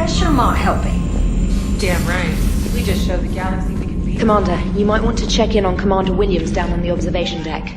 pressure not helping. Damn right. We just showed the galaxy we can beat. Commander, you might want to check in on Commander Williams down on the observation deck.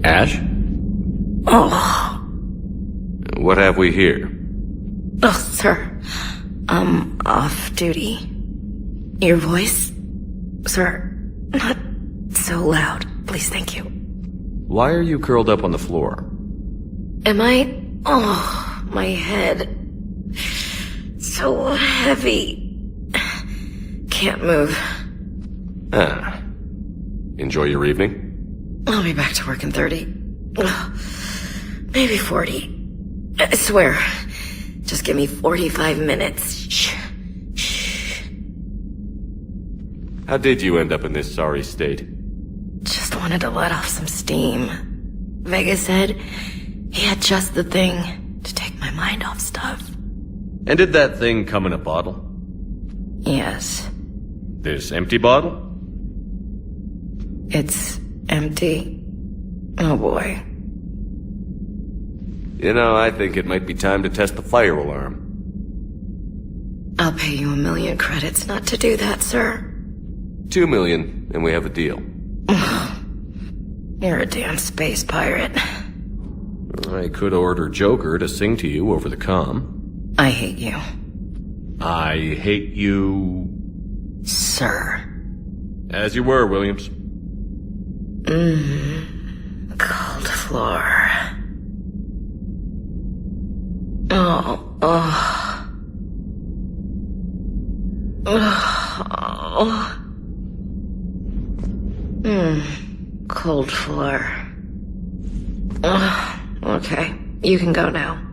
Ash? Oh. What have we here? Oh, sir. I'm off duty. Your voice? Sir, not so loud. Please, thank you. Why are you curled up on the floor? Am I? Oh, my head. So heavy. Can't move. Ah. Enjoy your evening? I'll be back to work in 30. Maybe 40. I swear. Just give me 45 minutes. Shh. Shh. How did you end up in this sorry state? Just wanted to let off some steam. Vega said he had just the thing to take my mind off stuff. And did that thing come in a bottle? Yes. This empty bottle? It's empty. Oh boy. You know, I think it might be time to test the fire alarm. I'll pay you 1 million credits not to do that, sir. 2 million, and we have a deal. You're a damn space pirate. I could order Joker to sing to you over the comm. I hate you. I hate you... Sir. As you were, Williams. Cold floor. Oh. Cold floor. Okay, you can go now.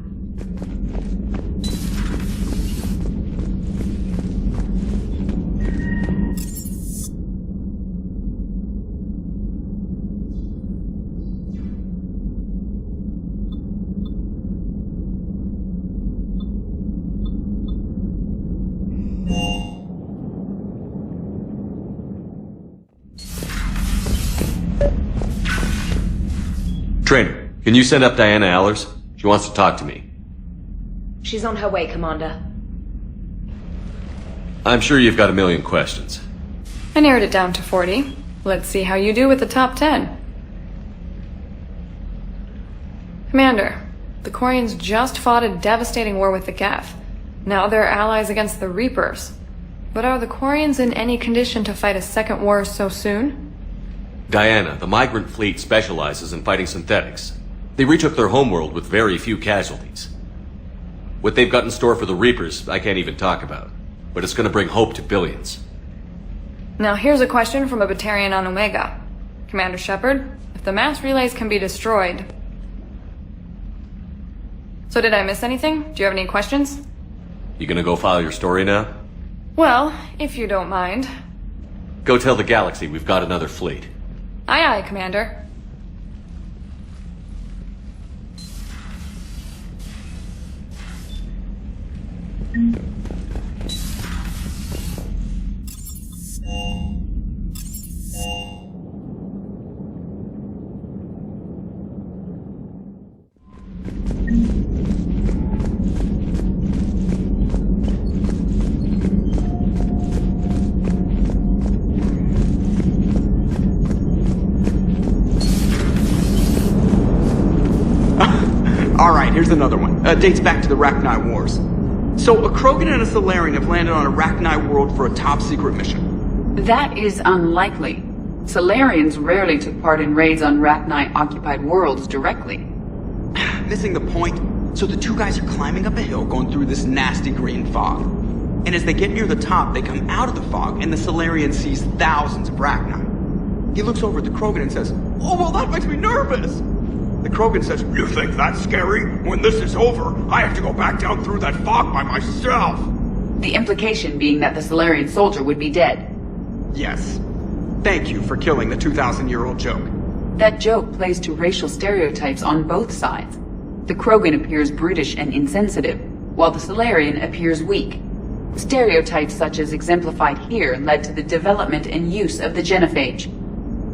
Trainer, can you send up Diana Allers? She wants to talk to me. She's on her way, Commander. I'm sure you've got a million questions. I narrowed it down to 40. Let's see how you do with the top 10. Commander, the Quarians just fought a devastating war with the Geth. Now they're allies against the Reapers. But are the Quarians in any condition to fight a second war so soon? Diana, the migrant fleet specializes in fighting synthetics. They retook their homeworld with very few casualties. What they've got in store for the Reapers, I can't even talk about. But it's gonna bring hope to billions. Now here's a question from a Batarian on Omega. Commander Shepard, if the mass relays can be destroyed... So did I miss anything? Do you have any questions? You gonna go file your story now? Well, if you don't mind. Go tell the galaxy we've got another fleet. Aye aye, Commander. Alright, here's another one. Dates back to the Rachni Wars. So, a Krogan and a Solarian have landed on a Rachni world for a top-secret mission. That is unlikely. Solarians rarely took part in raids on Rachni-occupied worlds directly. Missing the point. So the two guys are climbing up a hill going through this nasty green fog. And as they get near the top, they come out of the fog and the Solarian sees thousands of Rachni. He looks over at the Krogan and says, "Oh, well, that makes me nervous." The Krogan says, "You think that's scary? When this is over, I have to go back down through that fog by myself." The implication being that the Solarian soldier would be dead. Yes. Thank you for killing the 2,000-year-old joke. That joke plays to racial stereotypes on both sides. The Krogan appears brutish and insensitive, while the Solarian appears weak. Stereotypes such as exemplified here led to the development and use of the genophage.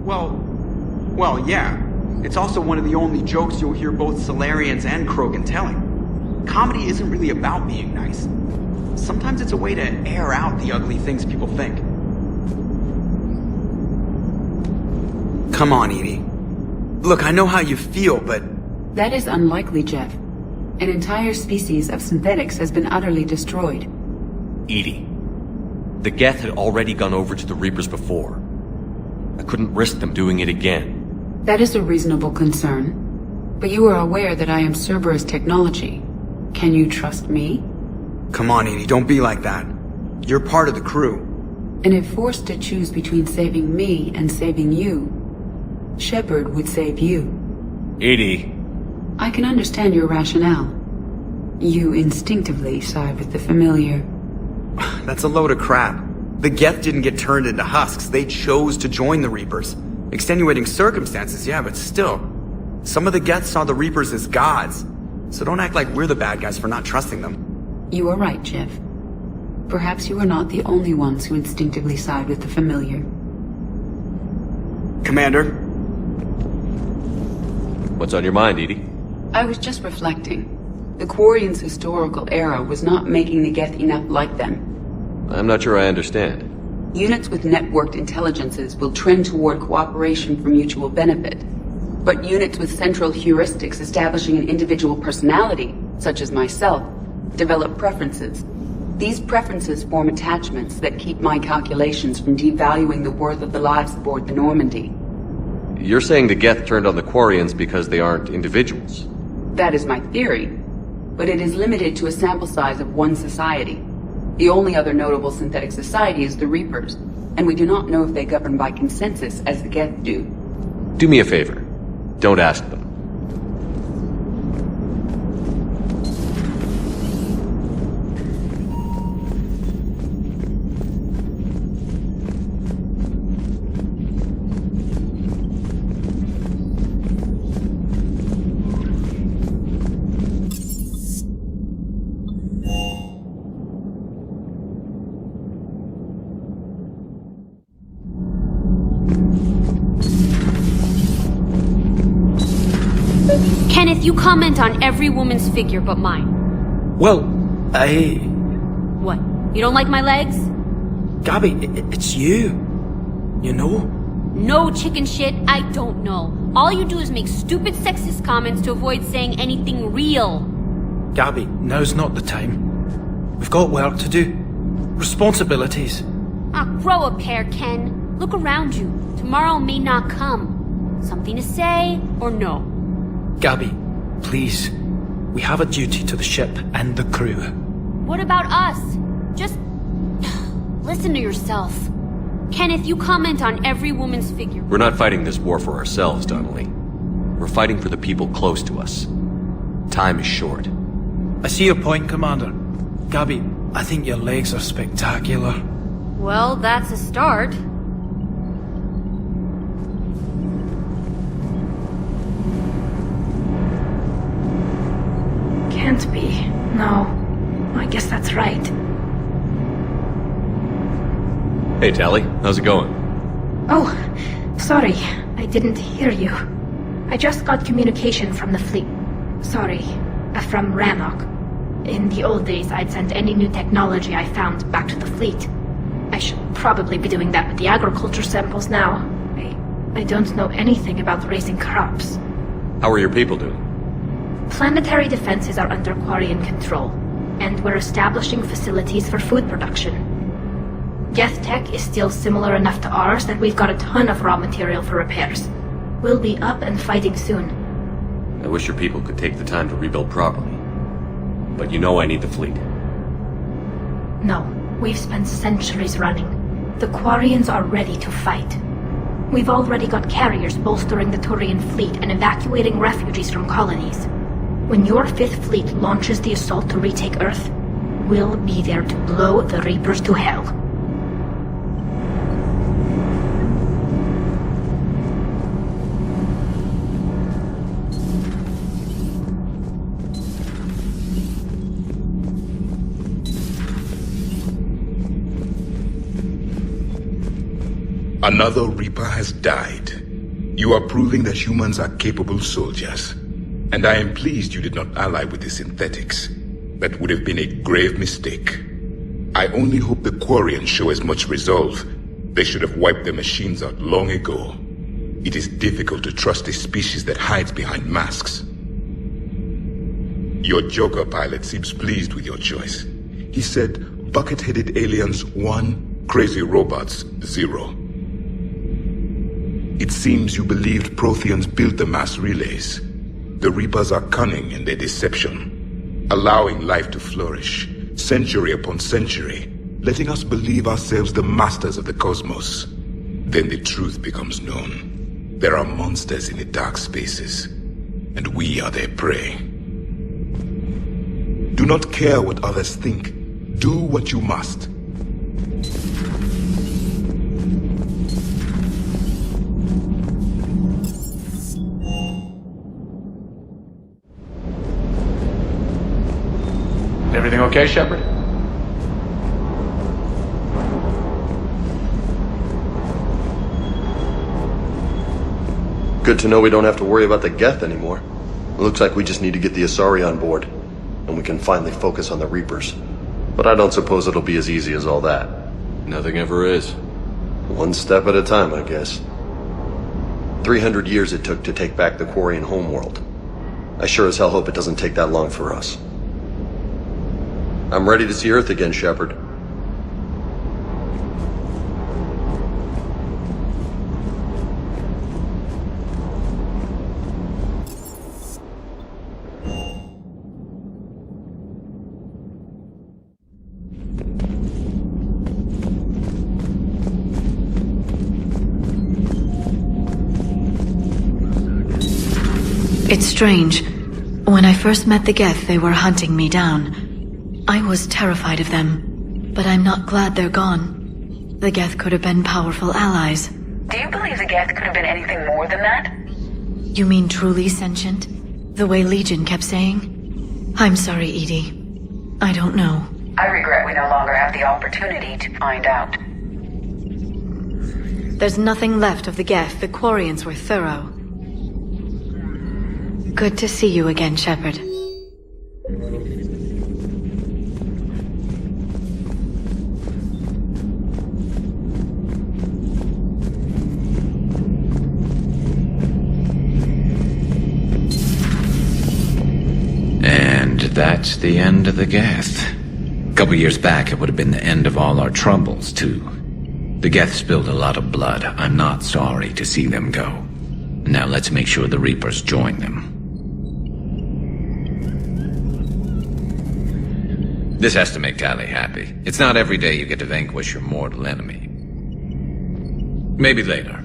Well, yeah. It's also one of the only jokes you'll hear both Solarians and Krogan telling. Comedy isn't really about being nice. Sometimes it's a way to air out the ugly things people think. Come on, Edie. Look, I know how you feel, but... That is unlikely, Jeff. An entire species of synthetics has been utterly destroyed. Edie, the Geth had already gone over to the Reapers before. I couldn't risk them doing it again. That is a reasonable concern. But you are aware that I am Cerberus technology. Can you trust me? Come on, Edie, don't be like that. You're part of the crew. And if forced to choose between saving me and saving you, Shepard would save you. Edie. I can understand your rationale. You instinctively side with the familiar. That's a load of crap. The Geth didn't get turned into husks. They chose to join the Reapers. Extenuating circumstances, yeah, but still. Some of the Geth saw the Reapers as gods. So don't act like we're the bad guys for not trusting them. You are right, Jeff. Perhaps you are not the only ones who instinctively side with the familiar. Commander? What's on your mind, Edie? I was just reflecting. The Quarians' historical era was not making the Geth enough like them. I'm not sure I understand. Units with networked intelligences will trend toward cooperation for mutual benefit. But units with central heuristics establishing an individual personality, such as myself, develop preferences. These preferences form attachments that keep my calculations from devaluing the worth of the lives aboard the Normandy. You're saying the Geth turned on the Quarians because they aren't individuals? That is my theory. But it is limited to a sample size of one society. The only other notable synthetic society is the Reapers, and we do not know if they govern by consensus as the Geth do. Do me a favor. Don't ask them. Kenneth, you comment on every woman's figure but mine. Well, What? You don't like my legs? Gabby, it's you. You know? No chicken shit, I don't know. All you do is make stupid sexist comments to avoid saying anything real. Gabby, now's not the time. We've got work to do. Responsibilities. Ah, grow a pair, Ken. Look around you. Tomorrow may not come. Something to say or no? Gabby, please. We have a duty to the ship and the crew. What about us? Just listen to yourself. Kenneth, you comment on every woman's figure. We're not fighting this war for ourselves, Donnelly. We're fighting for the people close to us. Time is short. I see your point, Commander. Gabby, I think your legs are spectacular. Well, that's a start. Can't be. No. I guess that's right. Hey, Tally. How's it going? Oh, sorry. I didn't hear you. I just got communication from the fleet. Sorry. From Rannoch. In the old days, I'd send any new technology I found back to the fleet. I should probably be doing that with the agriculture samples now. I don't know anything about raising crops. How are your people doing? Planetary defenses are under Quarian control, and we're establishing facilities for food production. Geth tech is still similar enough to ours that we've got a ton of raw material for repairs. We'll be up and fighting soon. I wish your people could take the time to rebuild properly. But you know I need the fleet. No, we've spent centuries running. The Quarians are ready to fight. We've already got carriers bolstering the Turian fleet and evacuating refugees from colonies. When your Fifth Fleet launches the assault to retake Earth, we'll be there to blow the Reapers to hell. Another Reaper has died. You are proving that humans are capable soldiers. And I am pleased you did not ally with the synthetics. That would have been a grave mistake. I only hope the Quarians show as much resolve. They should have wiped their machines out long ago. It is difficult to trust a species that hides behind masks. Your Joker pilot seems pleased with your choice. He said, bucket-headed aliens 1, crazy robots 0. It seems you believed Protheans built the mass relays. The Reapers are cunning in their deception, allowing life to flourish, century upon century, letting us believe ourselves the masters of the cosmos. Then the truth becomes known. There are monsters in the dark spaces, and we are their prey. Do not care what others think. Do what you must. Everything okay, Shepard? Good to know we don't have to worry about the Geth anymore. It looks like we just need to get the Asari on board, and we can finally focus on the Reapers. But I don't suppose it'll be as easy as all that. Nothing ever is. One step at a time, I guess. 300 years it took to take back the Quarian homeworld. I sure as hell hope it doesn't take that long for us. I'm ready to see Earth again, Shepard. It's strange. When I first met the Geth, they were hunting me down. I was terrified of them, but I'm not glad they're gone. The Geth could have been powerful allies. Do you believe the Geth could have been anything more than that? You mean truly sentient? The way Legion kept saying? I'm sorry, Edie. I don't know. I regret we no longer have the opportunity to find out. There's nothing left of the Geth. The Quarians were thorough. Good to see you again, Shepard. And that's the end of the Geth. A couple years back, it would have been the end of all our troubles, too. The Geth spilled a lot of blood. I'm not sorry to see them go. Now let's make sure the Reapers join them. This has to make Tali happy. It's not every day you get to vanquish your mortal enemy. Maybe later.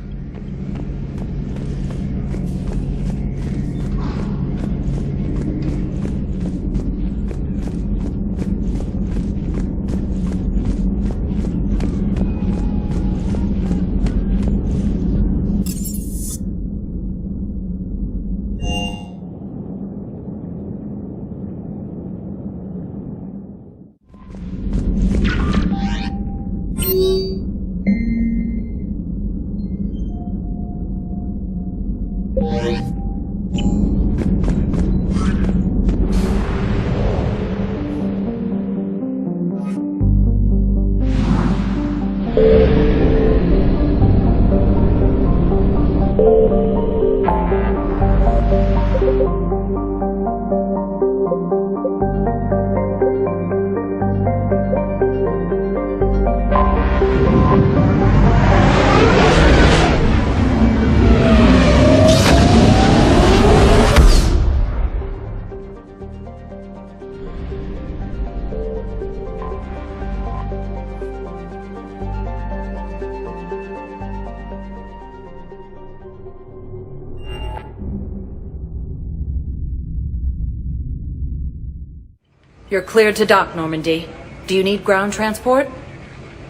You're cleared to dock, Normandy. Do you need ground transport?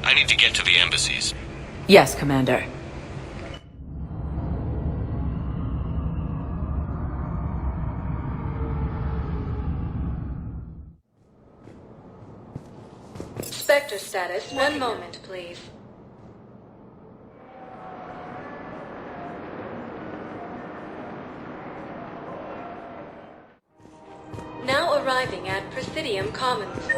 I need to get to the embassies. Yes, Commander. Spectre status. One moment, please. Now arriving at Presidium Commons.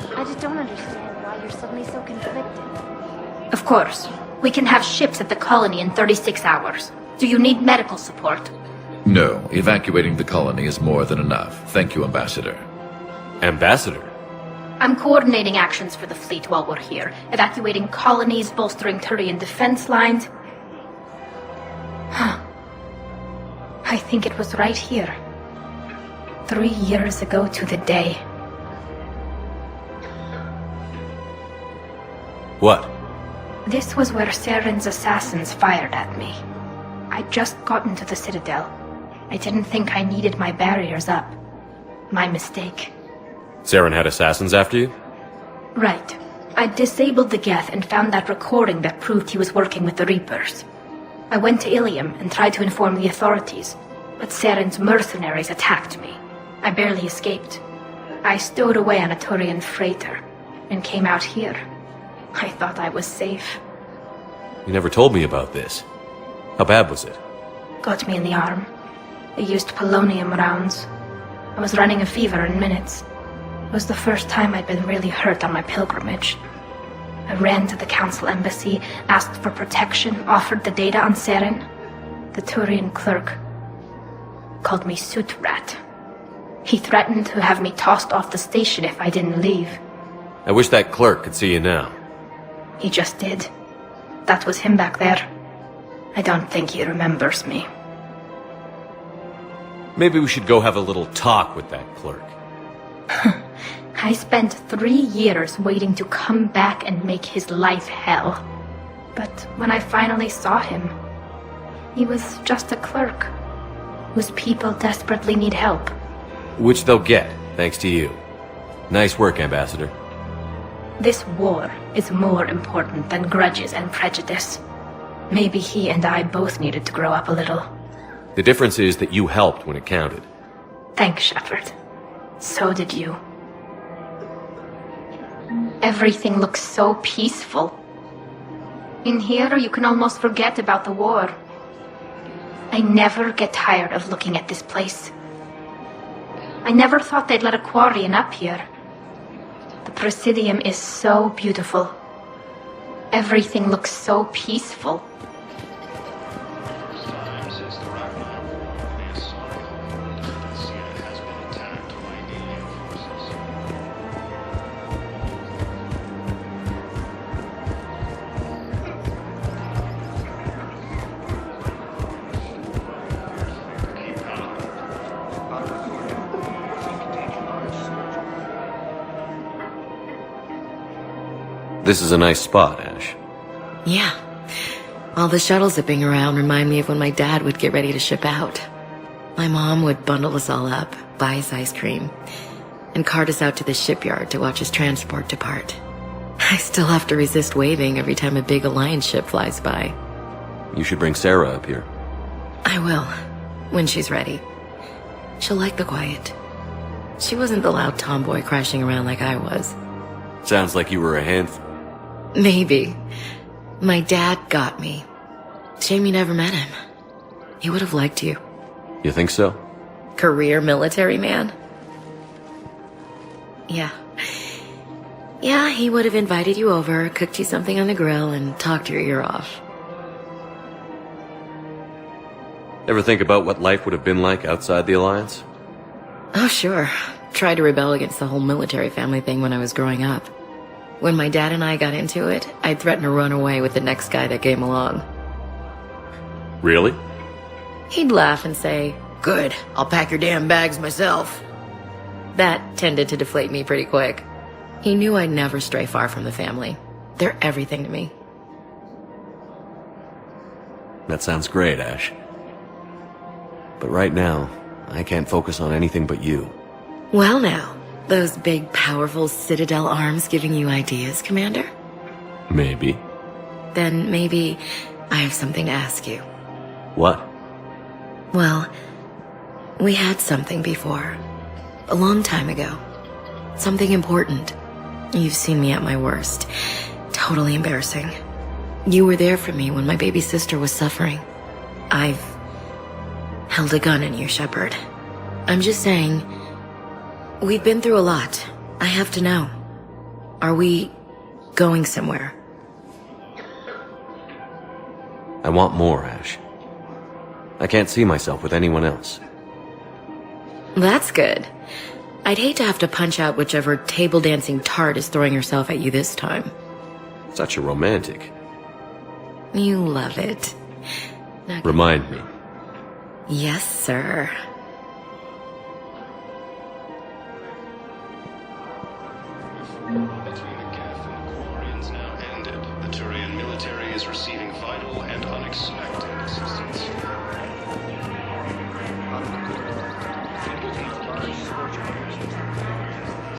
I just don't understand why you're suddenly so conflicted. Of course. We can have ships at the colony in 36 hours. Do you need medical support? No, evacuating the colony is more than enough. Thank you, Ambassador. Ambassador? I'm coordinating actions for the fleet while we're here. Evacuating colonies, bolstering Turian defense lines. I think it was right here. 3 years ago to the day. What? This was where Saren's assassins fired at me. I'd just gotten to the Citadel. I didn't think I needed my barriers up. My mistake. Saren had assassins after you? Right. I disabled the Geth and found that recording that proved he was working with the Reapers. I went to Ilium and tried to inform the authorities, but Saren's mercenaries attacked me. I barely escaped. I stowed away on a Turian freighter and came out here. I thought I was safe. You never told me about this. How bad was it? Got me in the arm. They used polonium rounds. I was running a fever in minutes. It was the first time I'd been really hurt on my pilgrimage. I ran to the Council embassy, asked for protection, offered the data on Saren. The Turian clerk called me Soot Rat. He threatened to have me tossed off the station if I didn't leave. I wish that clerk could see you now. He just did. That was him back there. I don't think he remembers me. Maybe we should go have a little talk with that clerk. I spent 3 years waiting to come back and make his life hell. But when I finally saw him, he was just a clerk, whose people desperately need help. Which they'll get, thanks to you. Nice work, Ambassador. This war is more important than grudges and prejudice. Maybe he and I both needed to grow up a little. The difference is that you helped when it counted. Thanks, Shepard. So did you. Everything looks so peaceful. In here, you can almost forget about the war. I never get tired of looking at this place. I never thought they'd let a Quarian up here. The Presidium is so beautiful. Everything looks so peaceful. This is a nice spot, Ash. Yeah. All the shuttles zipping around remind me of when my dad would get ready to ship out. My mom would bundle us all up, buy us ice cream, and cart us out to the shipyard to watch his transport depart. I still have to resist waving every time a big Alliance ship flies by. You should bring Sarah up here. I will, when she's ready. She'll like the quiet. She wasn't the loud tomboy crashing around like I was. Sounds like you were a handful. Maybe. My dad got me. Shame you never met him. He would have liked you. You think so? Career military man? Yeah. Yeah, he would have invited you over, cooked you something on the grill, and talked your ear off. Ever think about what life would have been like outside the Alliance? Oh, sure. Tried to rebel against the whole military family thing when I was growing up. When my dad and I got into it, I'd threaten to run away with the next guy that came along. Really? He'd laugh and say, "Good, I'll pack your damn bags myself." That tended to deflate me pretty quick. He knew I'd never stray far from the family. They're everything to me. That sounds great, Ash. But right now, I can't focus on anything but you. Well now, those big, powerful Citadel arms giving you ideas, Commander? Maybe. Then maybe I have something to ask you. What? Well, we had something before. A long time ago. Something important. You've seen me at my worst. Totally embarrassing. You were there for me when my baby sister was suffering. I've held a gun in you, Shepard. I'm just saying, we've been through a lot. I have to know. Are we going somewhere? I want more, Ash. I can't see myself with anyone else. That's good. I'd hate to have to punch out whichever table dancing tart is throwing herself at you this time. Such a romantic. You love it. Remind me. Yes, sir. Between the Geth and the Quarians now ended, the Turian military is receiving vital and unexpected assistance.